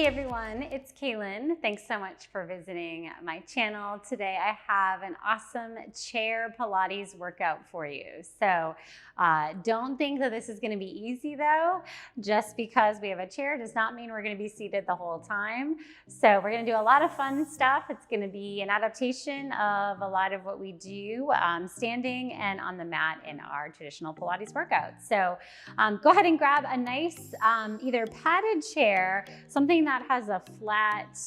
Hey everyone, it's Kaylin. Thanks so much for visiting my channel. Today I have an awesome chair Pilates workout for you. So don't think that this is going to be easy though. Just because we have a chair does not mean we're going to be seated the whole time. So we're going to do a lot of fun stuff. It's going to be an adaptation of a lot of what we do standing and on the mat in our traditional Pilates workout. So go ahead and grab a nice either padded chair, something that has a flat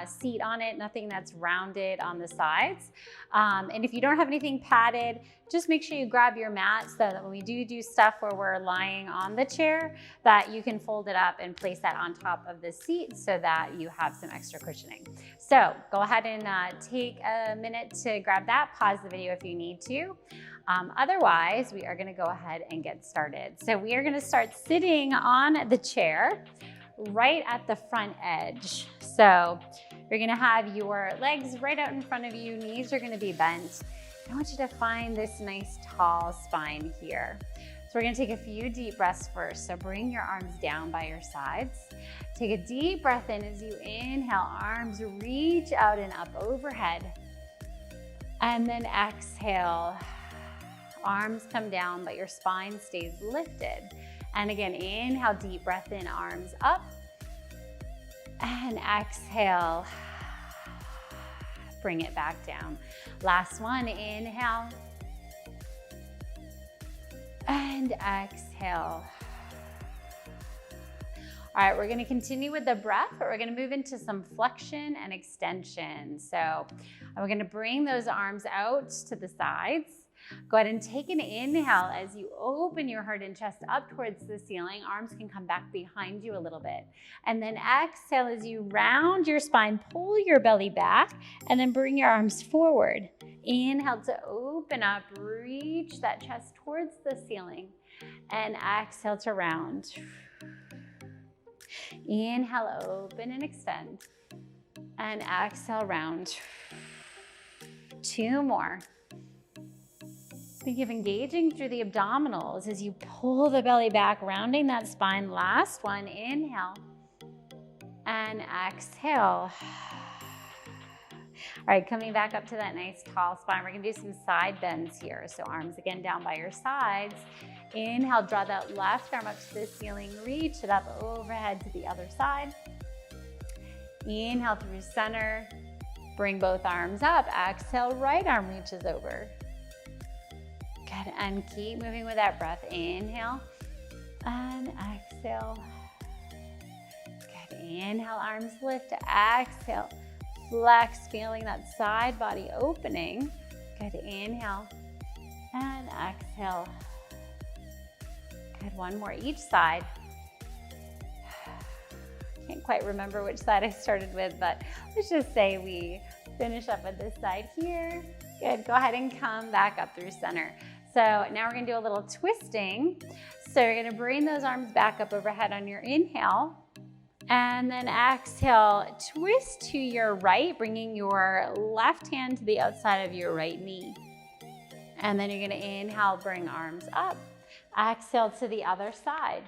seat on it, nothing that's rounded on the sides. And if you don't have anything padded, just make sure you grab your mat so that when we do stuff where we're lying on the chair, that you can fold it up and place that on top of the seat so that you have some extra cushioning. So go ahead and take a minute to grab that, pause the video if you need to. Otherwise, we are gonna go ahead and get started. So we are gonna start sitting on the chair right at the front edge. So you're gonna have your legs right out in front of you, knees are gonna be bent. I want you to find this nice tall spine here. So we're gonna take a few deep breaths first. So bring your arms down by your sides. Take a deep breath in as you inhale, arms reach out and up overhead. And then exhale, arms come down, but your spine stays lifted. And again, inhale, deep breath in, arms up. And exhale, bring it back down. Last one, inhale. And exhale. All right, we're gonna continue with the breath, but we're gonna move into some flexion and extension. So we're gonna bring those arms out to the sides. Go ahead and take an inhale as you open your heart and chest up towards the ceiling. Arms can come back behind you a little bit. And then exhale as you round your spine, pull your belly back, and then bring your arms forward. Inhale to open up, reach that chest towards the ceiling. And exhale to round. Inhale, open and extend. And exhale, round. Two more. Think of engaging through the abdominals as you pull the belly back, rounding that spine. Last one, inhale and exhale. All right, coming back up to that nice tall spine. We're gonna do some side bends here. So arms again down by your sides. Inhale, draw that left arm up to the ceiling, reach it up overhead to the other side. Inhale through center, bring both arms up. Exhale, right arm reaches over. Good, and keep moving with that breath. Inhale and exhale. Good, inhale, arms lift, exhale. Flex, feeling that side body opening. Good, inhale and exhale. Good, one more each side. Can't quite remember which side I started with, but let's just say we finish up with this side here. Good, go ahead and come back up through center. So now we're gonna do a little twisting. So you're gonna bring those arms back up overhead on your inhale. And then exhale, twist to your right, bringing your left hand to the outside of your right knee. And then you're gonna inhale, bring arms up. Exhale to the other side.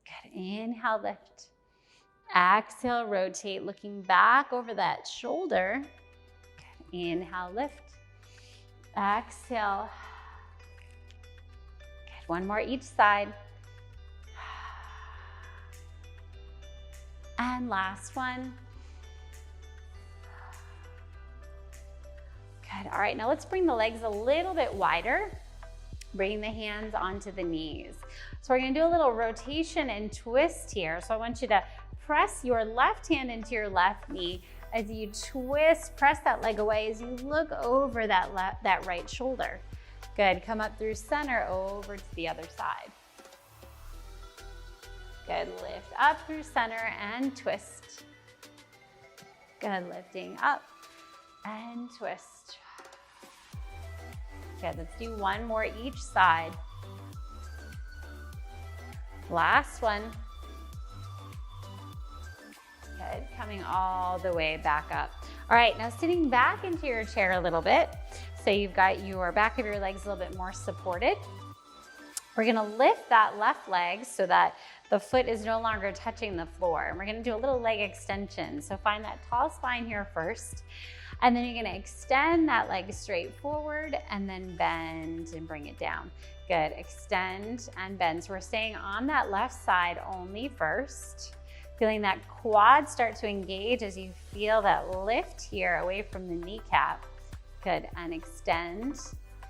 Good, inhale, lift. Exhale, rotate, looking back over that shoulder. Good, inhale, lift. Exhale. Good, one more each side. And last one. Good, all right, now let's bring the legs a little bit wider. Bring the hands onto the knees. So we're gonna do a little rotation and twist here. So I want you to press your left hand into your left knee. As you twist, press that leg away as you look over that right shoulder. Good, come up through center, over to the other side. Good, lift up through center and twist. Good, lifting up and twist. Good, let's do one more each side. Last one. Good, coming all the way back up. All right, now sitting back into your chair a little bit. So you've got your back of your legs a little bit more supported. We're gonna lift that left leg so that The foot is no longer touching the floor. And we're gonna do a little leg extension. So find that tall spine here first. And then you're gonna extend that leg straight forward and then bend and bring it down. Good, extend and bend. So we're staying on that left side only first. Feeling that quad start to engage as you feel that lift here away from the kneecap. Good, and extend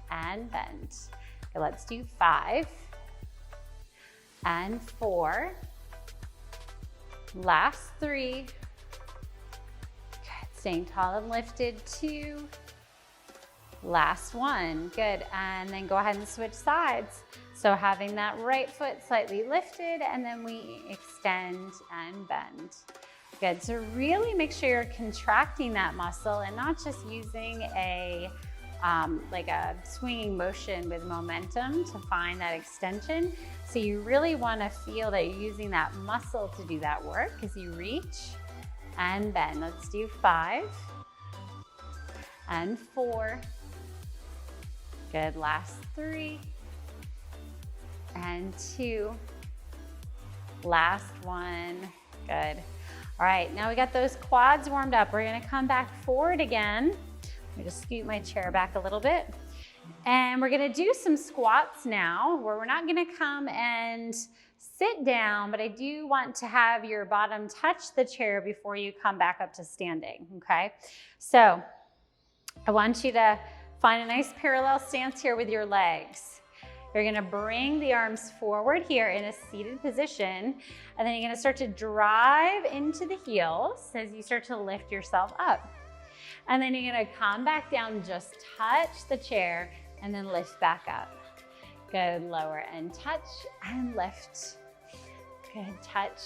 and bend. Okay, let's do 5 and 4. Last 3. Good, staying tall and lifted. 2. Last 1, good. And then go ahead and switch sides. So having that right foot slightly lifted, and then we extend and bend. Good, so really make sure you're contracting that muscle and not just using a like a swinging motion with momentum to find that extension. So you really wanna feel that you're using that muscle to do that work as you reach and bend. Let's do 5 and 4. Good, last 3 and 2. Last 1, good. All right, now we got those quads warmed up. We're gonna come back forward again. Let me just scoot my chair back a little bit. And we're gonna do some squats now, where we're not gonna come and sit down, but I do want to have your bottom touch the chair before you come back up to standing, okay? So I want you to find a nice parallel stance here with your legs. You're gonna bring the arms forward here in a seated position, and then you're gonna start to drive into the heels as you start to lift yourself up. And then you're gonna come back down, just touch the chair, and then lift back up. Good, lower and touch and lift. Good, touch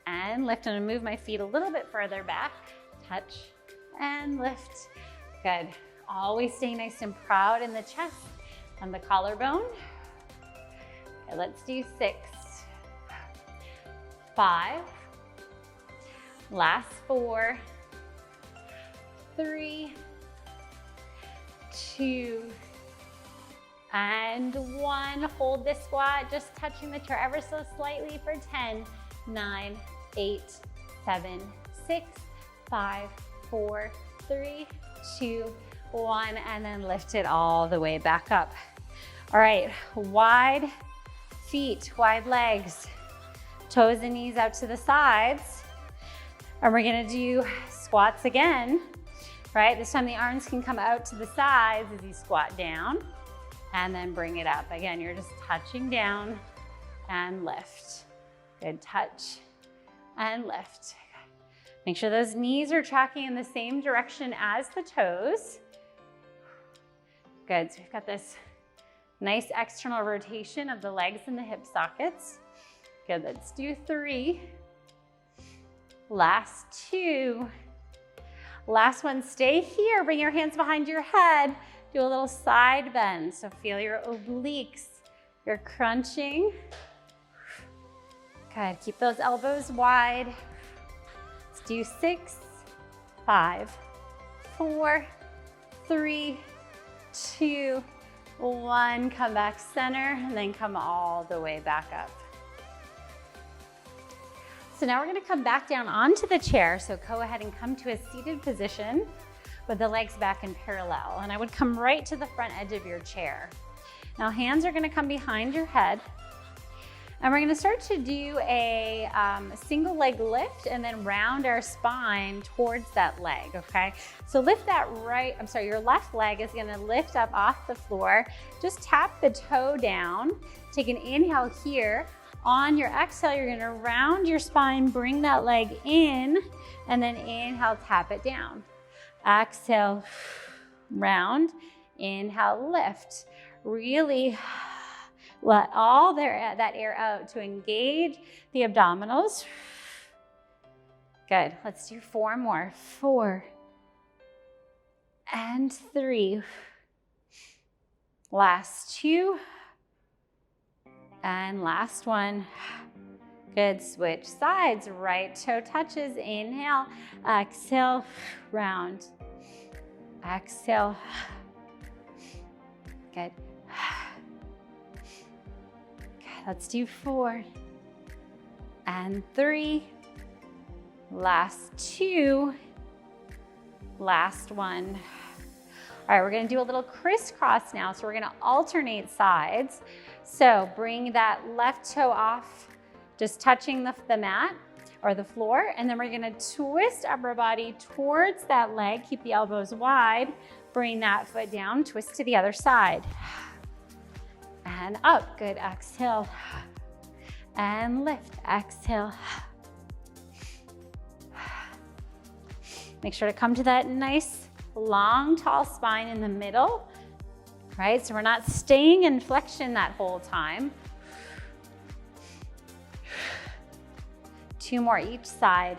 and lift. I'm gonna move my feet a little bit further back. Touch and lift. Good, always stay nice and proud in the chest and the collarbone. Okay, let's do 6, 5, last 4, 3, 2, and 1. Hold this squat, just touching the chair ever so slightly for 10, 9, 8, 7, 6, 5, 4, 3, 2, 1, and then lift it all the way back up. All right, wide feet, wide legs, toes and knees out to the sides. And we're gonna do squats again, right? This time the arms can come out to the sides as you squat down and then bring it up. Again, you're just touching down and lift. Good, touch and lift. Make sure those knees are tracking in the same direction as the toes. Good, so we've got this nice external rotation of the legs and the hip sockets. Good, let's do 3. Last 2. Last one, stay here. Bring your hands behind your head. Do a little side bend. So feel your obliques. You're crunching. Good, keep those elbows wide. Let's do 6, 5, 4, 3, 2, 1. Come back center and then come all the way back up. So now we're gonna come back down onto the chair. So go ahead and come to a seated position with the legs back in parallel. And I would come right to the front edge of your chair. Now hands are gonna come behind your head. And we're gonna start to do a single leg lift and then round our spine towards that leg, okay? So lift that your left leg is gonna lift up off the floor. Just tap the toe down. Take an inhale here. On your exhale, you're gonna round your spine, bring that leg in, and then inhale, tap it down. Exhale, round, inhale, lift. Really let all that air out to engage the abdominals. Good, let's do 4 more. 4 and 3. Last 2 and last 1. Good, switch sides. Right toe touches, inhale, exhale, round. Exhale. Good. Let's do 4 and 3, last 2, last 1. All right, we're gonna do a little crisscross now. So we're gonna alternate sides. So bring that left toe off, just touching the mat or the floor. And then we're gonna twist upper body towards that leg. Keep the elbows wide. Bring that foot down, twist to the other side. And up, good, exhale. And lift, exhale. Make sure to come to that nice, long, tall spine in the middle, right? So we're not staying in flexion that whole time. 2 more each side.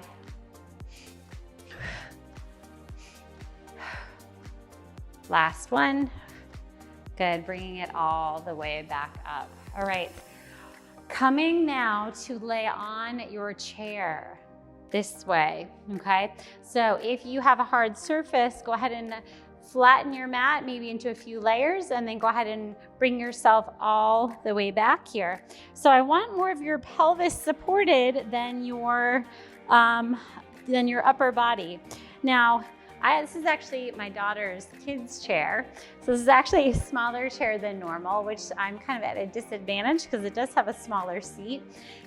Last one. Good, bringing it all the way back up. All right, coming now to lay on your chair this way, okay? So if you have a hard surface, go ahead and flatten your mat maybe into a few layers, and then go ahead and bring yourself all the way back here. So I want more of your pelvis supported than your upper body. Now, this is actually my daughter's kids chair. So this is actually a smaller chair than normal, which I'm kind of at a disadvantage because it does have a smaller seat.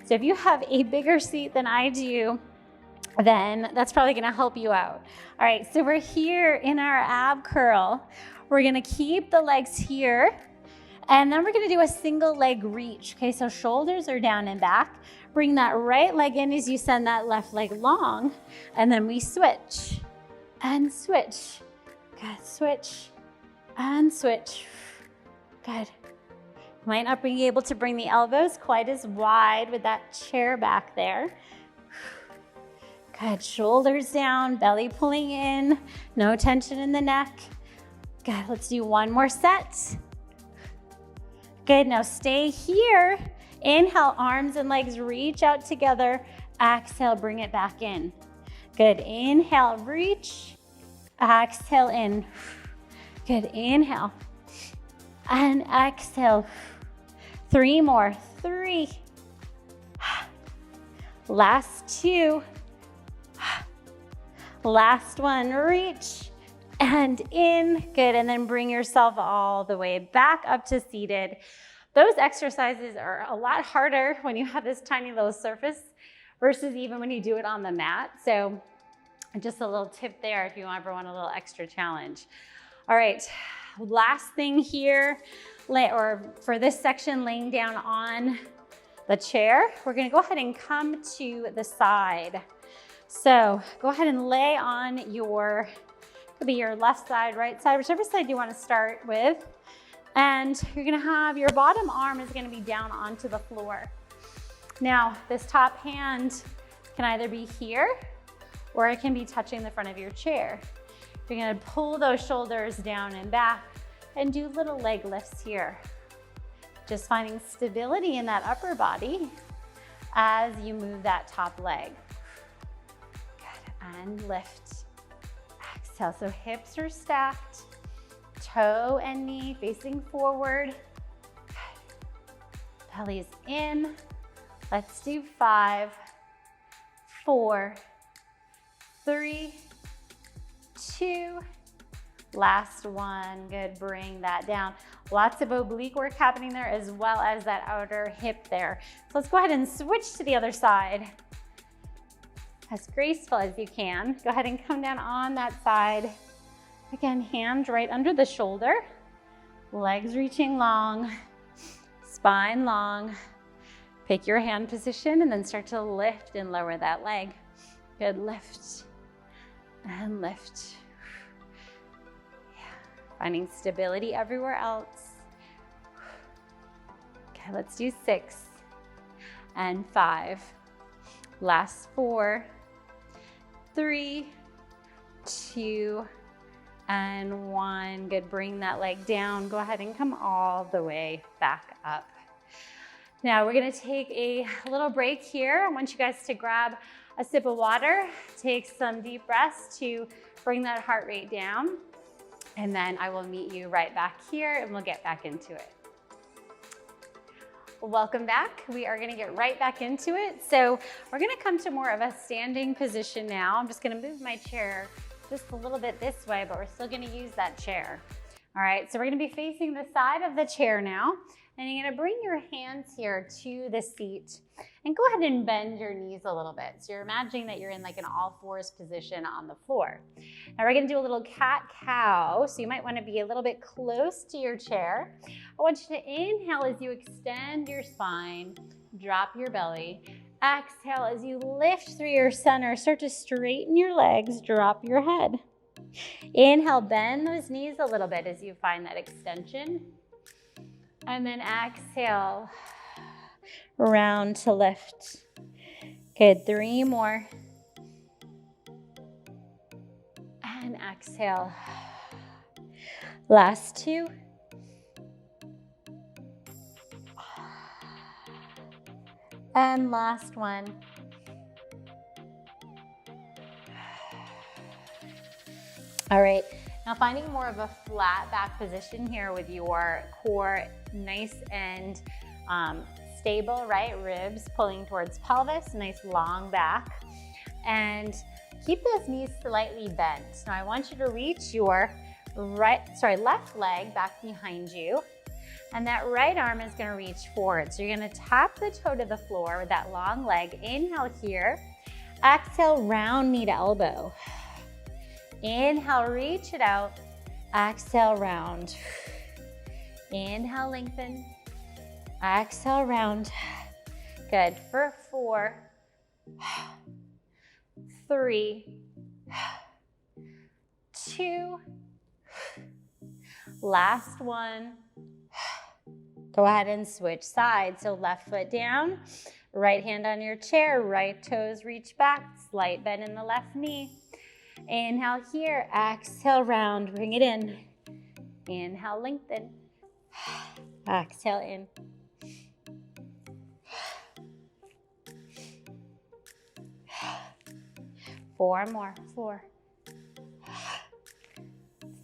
So if you have a bigger seat than I do, then that's probably gonna help you out. All right, so we're here in our ab curl. We're gonna keep the legs here, and then we're gonna do a single leg reach. Okay, so shoulders are down and back. Bring that right leg in as you send that left leg long, and then we switch and switch. Good, switch and switch. Good. Might not be able to bring the elbows quite as wide with that chair back there. Good, shoulders down, belly pulling in, no tension in the neck. Good, let's do one more set. Good, now stay here. Inhale, arms and legs reach out together. Exhale, bring it back in. Good, inhale, reach. Exhale in. Good, inhale. And exhale. 3 more, 3. Last 2. Last one, reach and in. Good, and then bring yourself all the way back up to seated. Those exercises are a lot harder when you have this tiny little surface versus even when you do it on the mat. So just a little tip there if you ever want a little extra challenge. All right, last thing here, or for this section, laying down on the chair, we're gonna go ahead and come to the side. So go ahead and lay on could be your left side, right side, whichever side you want to start with. And you're gonna have your bottom arm is gonna be down onto the floor. Now, this top hand can either be here or it can be touching the front of your chair. You're gonna pull those shoulders down and back and do little leg lifts here. Just finding stability in that upper body as you move that top leg. And lift, exhale. So hips are stacked, toe and knee facing forward. Belly's in. Let's do 5, 4, 3, 2, last one. Good, bring that down. Lots of oblique work happening there as well as that outer hip there. So let's go ahead and switch to the other side. As graceful as you can. Go ahead and come down on that side. Again, hand right under the shoulder. Legs reaching long, spine long. Pick your hand position and then start to lift and lower that leg. Good, lift and lift. Yeah. Finding stability everywhere else. Okay, let's do 6 and 5. Last 4, 3, 2, and 1. Good, bring that leg down. Go ahead and come all the way back up. Now we're gonna take a little break here. I want you guys to grab a sip of water, take some deep breaths to bring that heart rate down, and then I will meet you right back here and we'll get back into it. Welcome back. We are gonna get right back into it. So we're gonna come to more of a standing position now. I'm just gonna move my chair just a little bit this way, but we're still gonna use that chair. All right, so we're gonna be facing the side of the chair now, and you're gonna bring your hands here to the seat and go ahead and bend your knees a little bit. So you're imagining that you're in like an all fours position on the floor. Now we're gonna do a little cat-cow, so you might wanna be a little bit close to your chair. I want you to inhale as you extend your spine, drop your belly. Exhale as you lift through your center, start to straighten your legs, drop your head. Inhale, bend those knees a little bit as you find that extension. And then exhale, round to lift. Good, 3 more. And exhale. Last 2. And last 1. All right, now finding more of a flat back position here with your core nice and stable, right? Ribs pulling towards pelvis, nice long back. And keep those knees slightly bent. Now I want you to reach your left leg back behind you. And that right arm is gonna reach forward. So you're gonna tap the toe to the floor with that long leg. Inhale here. Exhale, round knee to elbow. Inhale, reach it out. Exhale, round. Inhale, lengthen. Exhale, round. Good. For 4, 3, 2. Last 1. Go ahead and switch sides. So left foot down, right hand on your chair, right toes reach back, slight bend in the left knee. Inhale here, exhale, round, bring it in. Inhale, lengthen. Exhale, in. Four more. 4,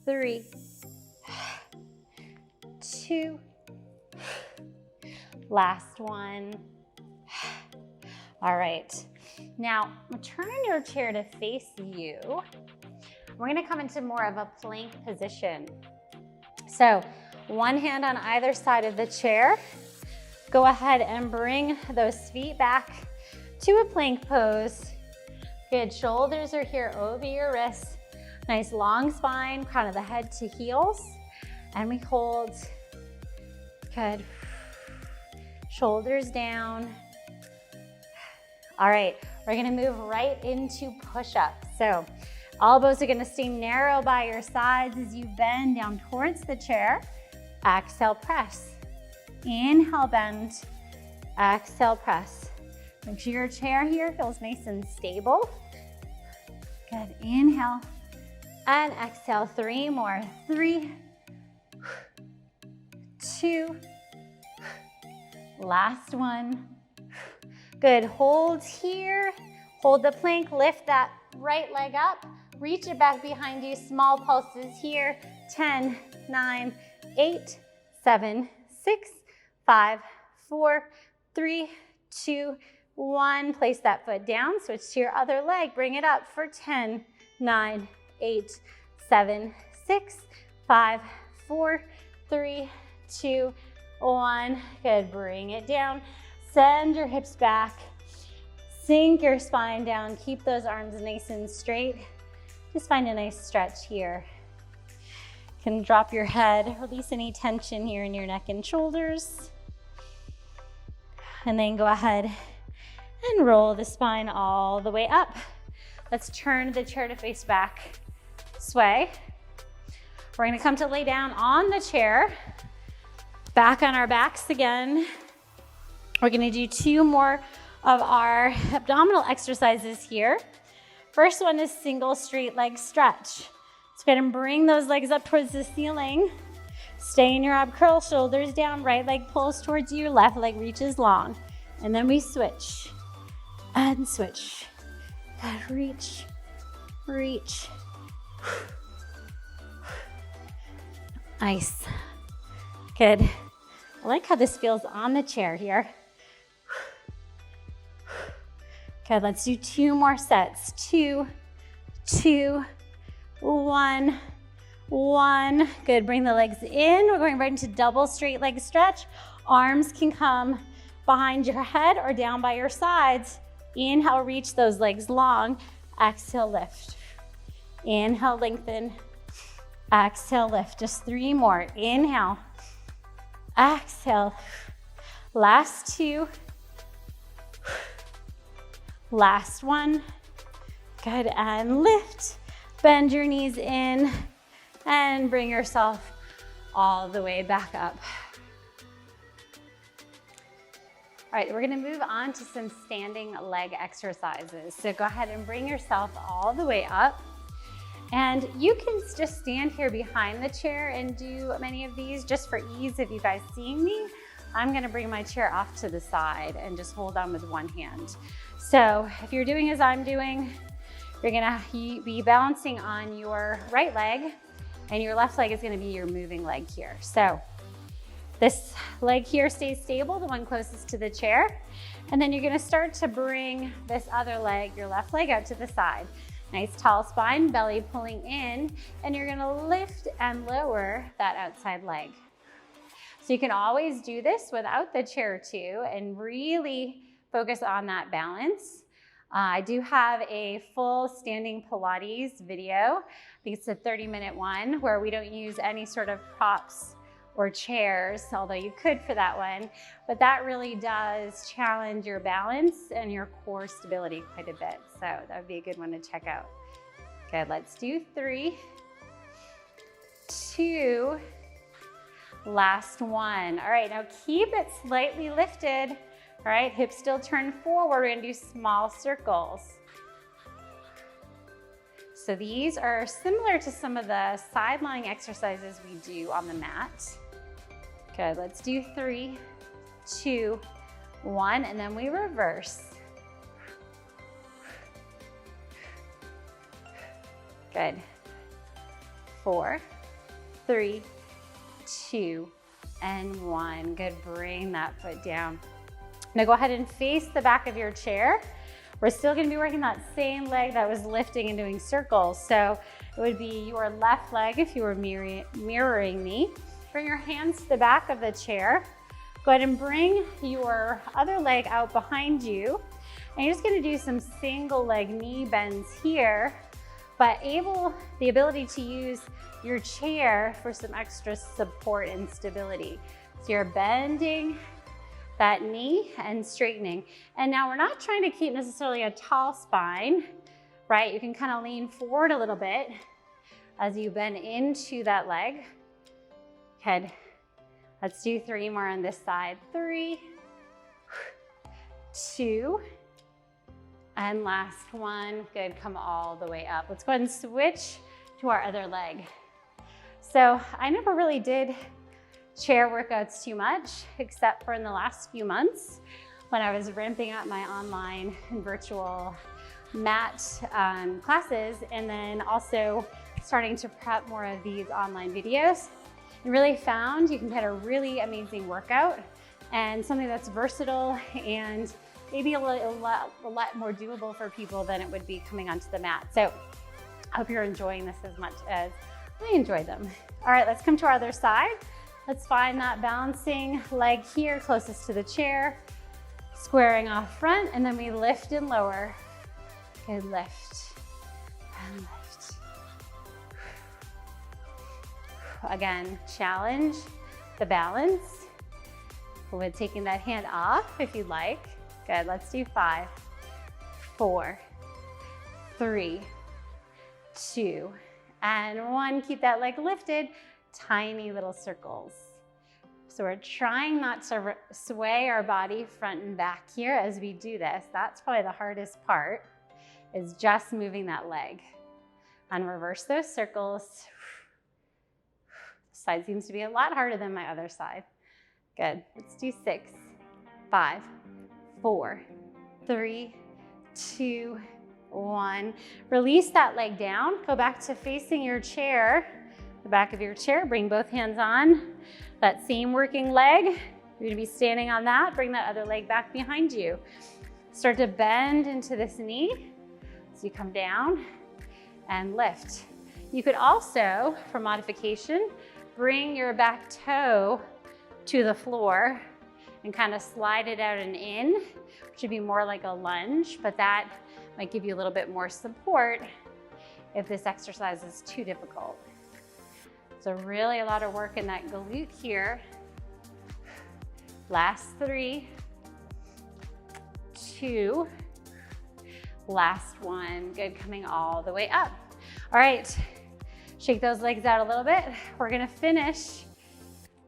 3, 2. Last 1. All right. Now, turn your chair to face you. We're gonna come into more of a plank position. So, one hand on either side of the chair. Go ahead and bring those feet back to a plank pose. Good, shoulders are here over your wrists. Nice long spine, crown of the head to heels. And we hold. Good. Shoulders down. All right, we're gonna move right into push-ups. So elbows are gonna stay narrow by your sides as you bend down towards the chair. Exhale, press. Inhale, bend. Exhale, press. Make sure your chair here feels nice and stable. Good, inhale and exhale. 3 more. 3, 2, last 1. Good, hold here. Hold the plank, lift that right leg up. Reach it back behind you, small pulses here. 10, 9, 8, 7, 6, 5, 4, 3, 2, 1. Place that foot down, switch to your other leg. Bring it up for 10, 9, 8, 7, 6, 5, 4, 3, 2, 1. Good, bring it down. Send your hips back. Sink your spine down. Keep those arms nice and straight. Just find a nice stretch here. You can drop your head, release any tension here in your neck and shoulders. And then go ahead and roll the spine all the way up. Let's turn the chair to face back. Sway. We're gonna come to lay down on the chair. Back on our backs again. We're gonna do 2 more of our abdominal exercises here. First one is single straight leg stretch. So go ahead and bring those legs up towards the ceiling. Stay in your ab curl, shoulders down, right leg pulls towards you, left leg reaches long. And then we switch and switch. Reach, reach. Nice. Good. I like how this feels on the chair here. Good, let's do 2 more sets. 2, 2, 1, 1. Good, bring the legs in. We're going right into double straight leg stretch. Arms can come behind your head or down by your sides. Inhale, reach those legs long. Exhale, lift. Inhale, lengthen. Exhale, lift. Just 3 more. Inhale. Exhale. Last 2. Last 1. Good, and lift. Bend your knees in and bring yourself all the way back up. All right, we're gonna move on to some standing leg exercises. So go ahead and bring yourself all the way up. And you can just stand here behind the chair and do many of these just for ease of you guys seeing me. I'm gonna bring my chair off to the side and just hold on with one hand. So if you're doing as I'm doing, you're gonna be balancing on your right leg and your left leg is gonna be your moving leg here. So this leg here stays stable, the one closest to the chair. And then you're gonna start to bring this other leg, your left leg, out to the side. Nice tall spine, belly pulling in, and you're gonna lift and lower that outside leg. So you can always do this without the chair too, and really focus on that balance. I do have a full standing Pilates video. I think it's a 30-minute one where we don't use any sort of props or chairs, although you could for that one, but that really does challenge your balance and your core stability quite a bit. So that would be a good one to check out. Good, let's do 3, 2, last 1. All right, now keep it slightly lifted. All right, hips still turn forward. We're gonna do small circles. So these are similar to some of the side lying exercises we do on the mat. Good, let's do 3, 2, 1, and then we reverse. Good. 4, 3, 2, and 1. Good, bring that foot down. Now go ahead and face the back of your chair. We're still gonna be working that same leg that was lifting and doing circles. So it would be your left leg if you were mirroring me. Bring your hands to the back of the chair. Go ahead and bring your other leg out behind you. And you're just gonna do some single leg knee bends here, but the ability to use your chair for some extra support and stability. So you're bending that knee and straightening. And now we're not trying to keep necessarily a tall spine, right? You can kind of lean forward a little bit as you bend into that leg. Good. Let's do 3 more on this side. 3, 2, and last 1. Good, come all the way up. Let's go ahead and switch to our other leg. So I never really did chair workouts too much, except for in the last few months when I was ramping up my online and virtual mat classes, and then also starting to prep more of these online videos. I really found you can get a really amazing workout and something that's versatile and maybe a lot more doable for people than it would be coming onto the mat. So I hope you're enjoying this as much as I enjoy them. All right, let's come to our other side. Let's find that balancing leg here closest to the chair, squaring off front, and then we lift and lower. Good, lift and lift. Again, challenge the balance with taking that hand off if you'd like. Good, let's do 5, 4, 3, 2, and 1. Keep that leg lifted, tiny little circles. So we're trying not to sway our body front and back here as we do this. That's probably the hardest part, is just moving that leg. And reverse those circles. This side seems to be a lot harder than my other side. Good, let's do 6, 5, 4, 3, 2, 1. Release that leg down. Go back to facing your chair the back of your chair. Bring both hands on that same working leg. You're gonna be standing on that. Bring that other leg back behind you. Start to bend into this knee. So you come down and lift. You could also, for modification, bring your back toe to the floor and kind of slide it out and in, which would be more like a lunge, but that might give you a little bit more support if this exercise is too difficult. So really a lot of work in that glute here. Last 3, 2, last 1. Good, coming all the way up. All right, shake those legs out a little bit. We're gonna finish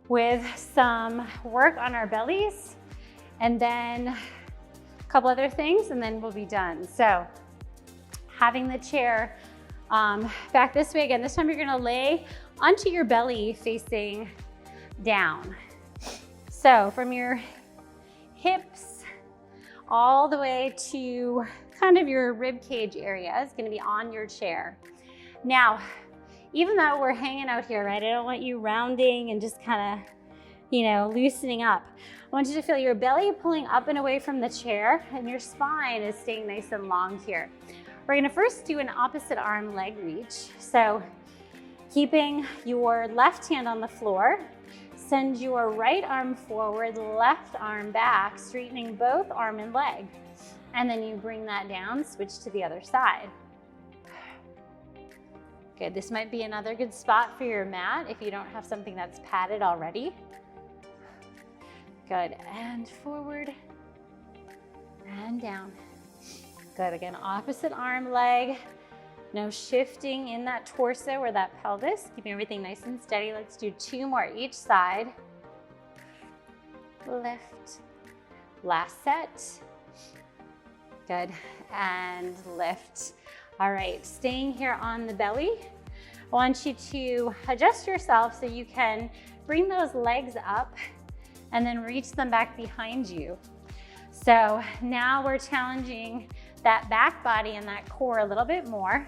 with some work on our bellies and then a couple other things, and then we'll be done. So having the chair back this way again. This time you're gonna lay onto your belly facing down. So from your hips all the way to kind of your rib cage area is gonna be on your chair. Now, even though we're hanging out here, right? I don't want you rounding and just kind of, loosening up. I want you to feel your belly pulling up and away from the chair and your spine is staying nice and long here. We're gonna first do an opposite arm leg reach. So keeping your left hand on the floor, send your right arm forward, left arm back, straightening both arm and leg. And then you bring that down, switch to the other side. Good, this might be another good spot for your mat if you don't have something that's padded already. Good, and forward and down. Good, again, opposite arm, leg. No shifting in that torso or that pelvis, keeping everything nice and steady. Let's do 2 more each side. Lift, last set. Good, and lift. All right, staying here on the belly. I want you to adjust yourself so you can bring those legs up and then reach them back behind you. So now we're challenging that back body and that core a little bit more.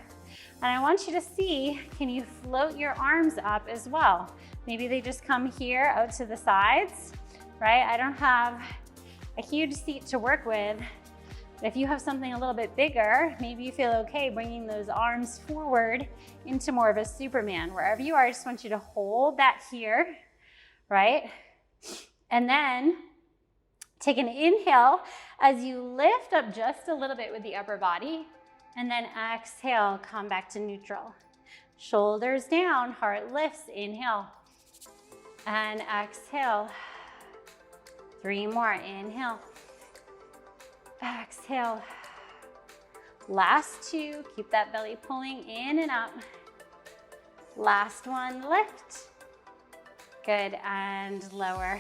And I want you to see, can you float your arms up as well? Maybe they just come here out to the sides, right? I don't have a huge seat to work with. If you have something a little bit bigger, maybe you feel okay bringing those arms forward into more of a Superman. Wherever you are, I just want you to hold that here, right? And then take an inhale as you lift up just a little bit with the upper body, and then exhale, come back to neutral. Shoulders down, heart lifts, inhale, and exhale. 3 more, inhale. Exhale. Last 2, keep that belly pulling in and up. Last 1, lift. Good, and lower.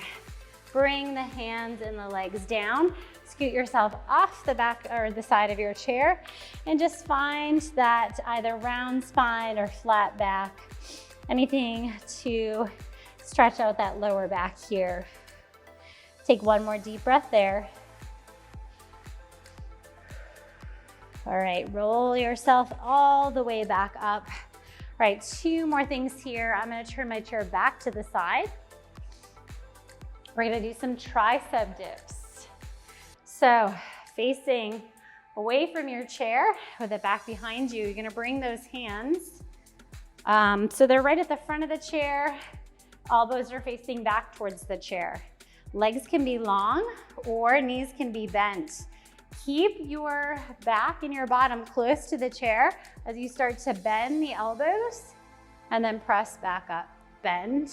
Bring the hands and the legs down. Scoot yourself off the back or the side of your chair and just find that either round spine or flat back. Anything to stretch out that lower back here. Take 1 more deep breath there. All right, roll yourself all the way back up. All right, 2 more things here. I'm gonna turn my chair back to the side. We're gonna do some tricep dips. So facing away from your chair with the back behind you, you're gonna bring those hands. So they're right at the front of the chair. Elbows are facing back towards the chair. Legs can be long or knees can be bent. Keep your back and your bottom close to the chair as you start to bend the elbows and then press back up. Bend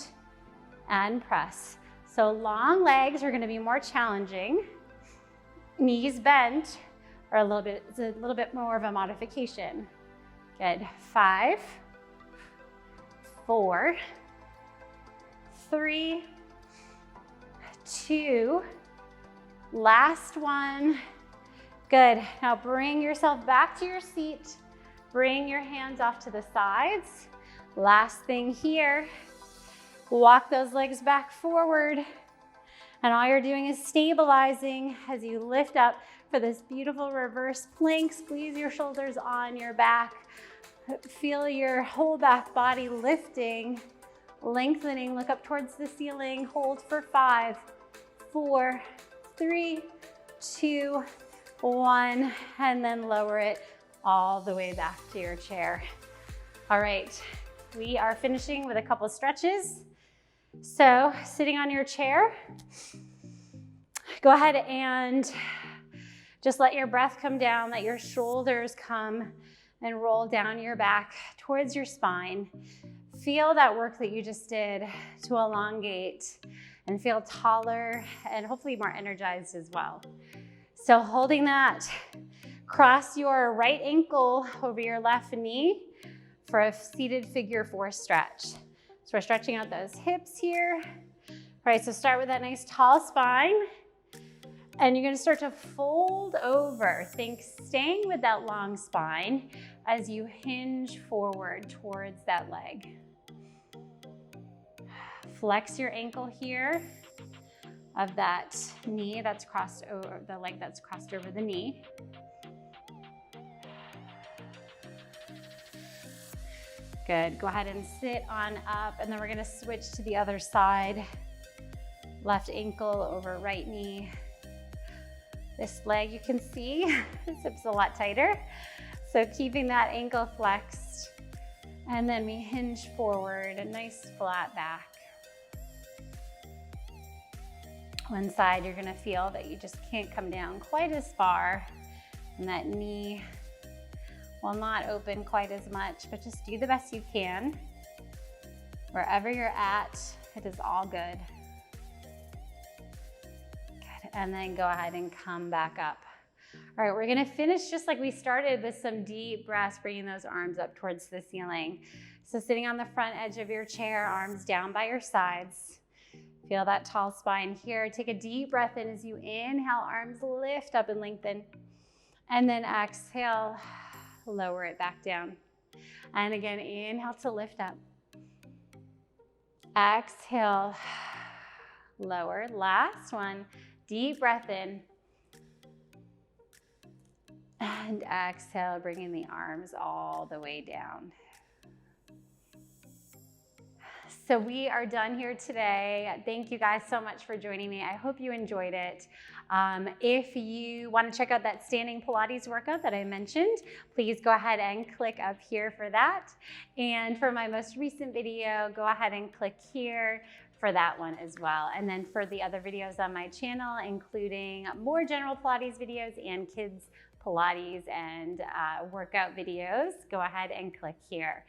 and press. So long legs are gonna be more challenging. Knees bent are it's a little bit more of a modification. Good, 5, 4, 3, 2, last 1. Good, now bring yourself back to your seat. Bring your hands off to the sides. Last thing here, walk those legs back forward. And all you're doing is stabilizing as you lift up for this beautiful reverse plank. Squeeze your shoulders on your back. Feel your whole back body lifting, lengthening. Look up towards the ceiling. Hold for 5, 4, 3, 2, 1, and then lower it all the way back to your chair. All right, we are finishing with a couple stretches. So sitting on your chair, go ahead and just let your breath come down, let your shoulders come and roll down your back towards your spine. Feel that work that you just did to elongate and feel taller and hopefully more energized as well. So holding that, cross your right ankle over your left knee for a seated figure 4 stretch. So we're stretching out those hips here. All right, so start with that nice tall spine. And you're gonna start to fold over. Think staying with that long spine as you hinge forward towards that leg. Flex your ankle here of that knee that's crossed over, the leg that's crossed over the knee. Good, go ahead and sit on up, and then we're gonna switch to the other side. Left ankle over right knee. This leg, you can see, this hip's a lot tighter. So keeping that ankle flexed, and then we hinge forward, a nice flat back. One side, you're gonna feel that you just can't come down quite as far, and that knee will not open quite as much, but just do the best you can. Wherever you're at, it is all good. And then go ahead and come back up. All right, we're gonna finish just like we started with some deep breaths, bringing those arms up towards the ceiling. So sitting on the front edge of your chair, arms down by your sides. Feel that tall spine here. Take a deep breath in as you inhale, arms lift up and lengthen. And then exhale, lower it back down. And again, inhale to lift up. Exhale, lower. Last one. Deep breath in, and exhale, bringing the arms all the way down. So we are done here today. Thank you guys so much for joining me. I hope you enjoyed it. If you want to check out that standing Pilates workout that I mentioned, please go ahead and click up here for that. And for my most recent video, go ahead and click here for that one as well. And then for the other videos on my channel, including more general Pilates videos and kids Pilates and workout videos, go ahead and click here.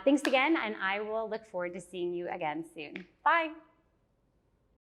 Thanks again, and I will look forward to seeing you again soon. Bye.